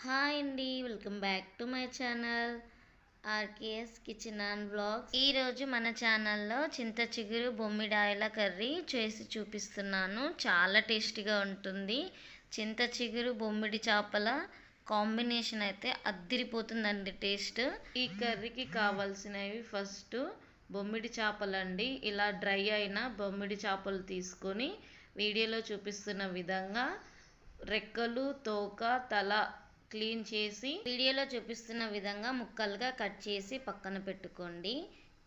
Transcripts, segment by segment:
Hi అండి, welcome back to my channel RKS kitchen and vlogs. ఈరోజు మన ఛానల్లో చింత చిగురు బొమ్మిడాయల కర్రీ చేసి చూపిస్తున్నాను. చాలా టేస్టీగా ఉంటుంది. చింత చిగురు బొమ్మిడి చేపల కాంబినేషన్ అయితే అద్దిరిపోతుందండి టేస్ట్. ఈ కర్రీకి కావాల్సినవి ఫస్ట్ బొమ్మిడి చేపలండి. ఇలా డ్రై అయిన బొమ్మిడి చేపలు తీసుకొని వీడియోలో చూపిస్తున్న విధంగా రెక్కలు, తోక, తల క్లీన్ చేసి వీడియోలో చూపిస్తున్న విధంగా ముక్కలుగా కట్ చేసి పక్కన పెట్టుకోండి.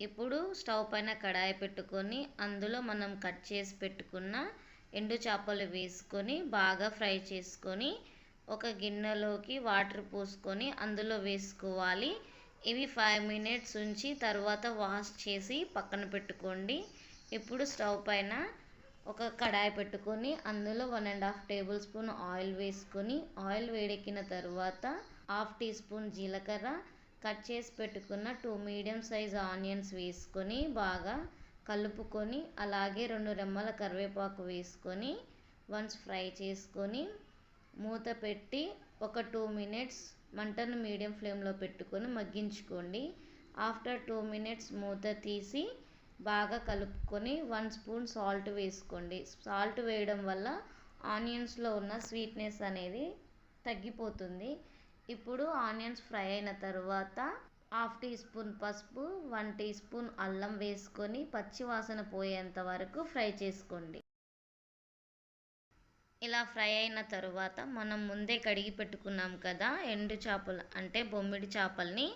ఇప్పుడు స్టవ్ పైన కడాయి పెట్టుకొని అందులో మనం కట్ చేసి పెట్టుకున్న ఎండు చేపలు వేసుకొని బాగా ఫ్రై చేసుకొని ఒక గిన్నెలోకి వాటర్ పోసుకొని అందులో వేసుకోవాలి. ఇవి 5 మినిట్స్ ఉంచి తర్వాత వాష్ చేసి పక్కన పెట్టుకోండి. ఇప్పుడు స్టవ్ పైన ఒక కడాయి పెట్టుకొని అందులో 1.5 టేబుల్ స్పూన్ ఆయిల్ వేసుకొని ఆయిల్ వేడెక్కిన తర్వాత 1/2 టీ స్పూన్ జీలకర్ర, కట్ చేసి పెట్టుకున్న 2 మీడియం సైజ్ ఆనియన్స్ వేసుకొని బాగా కలుపుకొని అలాగే 2 రెమ్మల కరివేపాకు వేసుకొని వన్స్ ఫ్రై చేసుకొని మూత పెట్టి ఒక 2 మినిట్స్ మంటను మీడియం ఫ్లేమ్లో పెట్టుకొని మగ్గించుకోండి. ఆఫ్టర్ 2 మినిట్స్ మూత తీసి బాగా కలుపుకొని 1 స్పూన్ సాల్ట్ వేసుకోండి. సాల్ట్ వేయడం వల్ల ఆనియన్స్లో ఉన్న స్వీట్నెస్ అనేది తగ్గిపోతుంది. ఇప్పుడు ఆనియన్స్ ఫ్రై అయిన తర్వాత 1/2 టీ స్పూన్ పసుపు, 1 టీ స్పూన్ అల్లం వేసుకొని పచ్చి వాసన పోయేంత వరకు ఫ్రై చేసుకోండి. ఇలా ఫ్రై అయిన తర్వాత మనం ముందే కడిగి పెట్టుకున్నాం కదా ఎండు చేపలు అంటే బొమ్మిడి చేపల్ని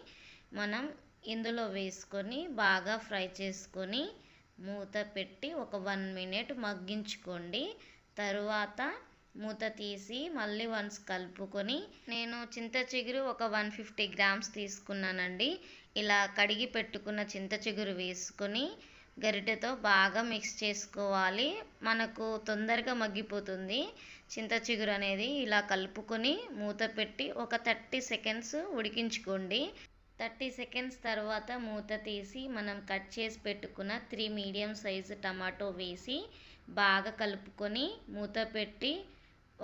మనం ఇందులో వేసుకొని బాగా ఫ్రై చేసుకొని మూత పెట్టి ఒక 1 మినిట్ మగ్గించుకోండి. తరువాత మూత తీసి మళ్ళీ వన్స్ కలుపుకొని నేను చింత చిగురు ఒక 150 గ్రామ్స్ తీసుకున్నానండి. ఇలా కడిగి పెట్టుకున్న చింత చిగురు వేసుకొని గరిటెతో బాగా మిక్స్ చేసుకోవాలి. మనకు తొందరగా మగ్గిపోతుంది చింత చిగురు అనేది. ఇలా కలుపుకొని మూత పెట్టి ఒక 30 సెకండ్స్ ఉడికించుకోండి. 30 సెకండ్స్ తర్వాత మూత తీసి మనం కట్ చేసి పెట్టుకున్న 3 మీడియం సైజు టమాటో వేసి బాగా కలుపుకొని మూత పెట్టి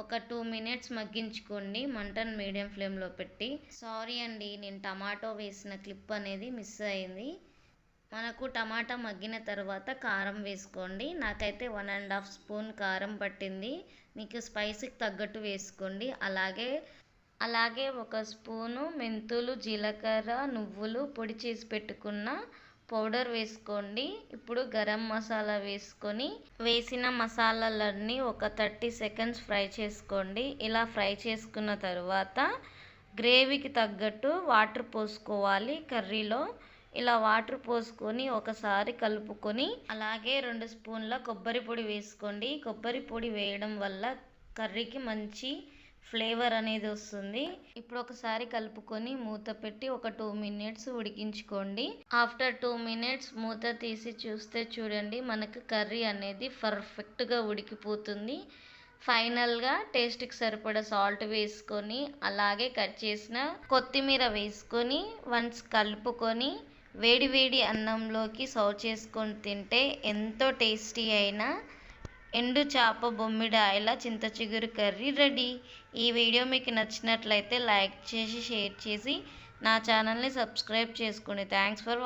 ఒక 2 మినిట్స్ మగ్గించుకోండి మంటను మీడియం ఫ్లేమ్లో పెట్టి. సారీ అండి, నేను టమాటో వేసిన క్లిప్ అనేది మిస్ అయింది. మనకు టమాటా మగ్గిన తర్వాత కారం వేసుకోండి. నాకైతే 1.5 స్పూన్ కారం పట్టింది. మీకు స్పైసీకి తగ్గట్టు వేసుకోండి. అలాగే 1 స్పూను మెంతులు, జీలకర్ర, నువ్వులు పొడి చేసి పెట్టుకున్న పౌడర్ వేసుకోండి. ఇప్పుడు గరం మసాలా వేసుకొని వేసిన మసాలాలన్నీ ఒక 30 సెకండ్స్ ఫ్రై చేసుకోండి. ఇలా ఫ్రై చేసుకున్న తర్వాత గ్రేవీకి తగ్గట్టు వాటర్ పోసుకోవాలి కర్రీలో. ఇలా వాటర్ పోసుకొని ఒకసారి కలుపుకొని అలాగే 2 స్పూన్ల కొబ్బరి పొడి వేసుకోండి. కొబ్బరి పొడి వేయడం వల్ల కర్రీకి మంచి ఫ్లేవర్ అనేది వస్తుంది. ఇప్పుడు ఒకసారి కలుపుకొని మూత పెట్టి ఒక 2 మినిట్స్ ఉడికించుకోండి. ఆఫ్టర్ 2 మినిట్స్ మూత తీసి చూస్తే చూడండి మనకు కర్రీ అనేది పర్ఫెక్ట్గా ఉడికిపోతుంది. ఫైనల్గా టేస్ట్కి సరిపడా సాల్ట్ వేసుకొని అలాగే కట్ చేసిన కొత్తిమీర వేసుకొని వన్స్ కలుపుకొని వేడి వేడి అన్నంలోకి సర్వ్ చేసుకొని తింటే ఎంతో టేస్టీ అయిన ఎండు చేప బొమ్మిడాయల చింత చిగురు కర్రీ రెడీ. ఈ వీడియో మీకు నచ్చినట్లయితే లైక్ చేసి షేర్ చేసి నా ఛానల్ని సబ్స్క్రైబ్ చేసుకోండి. Thanks for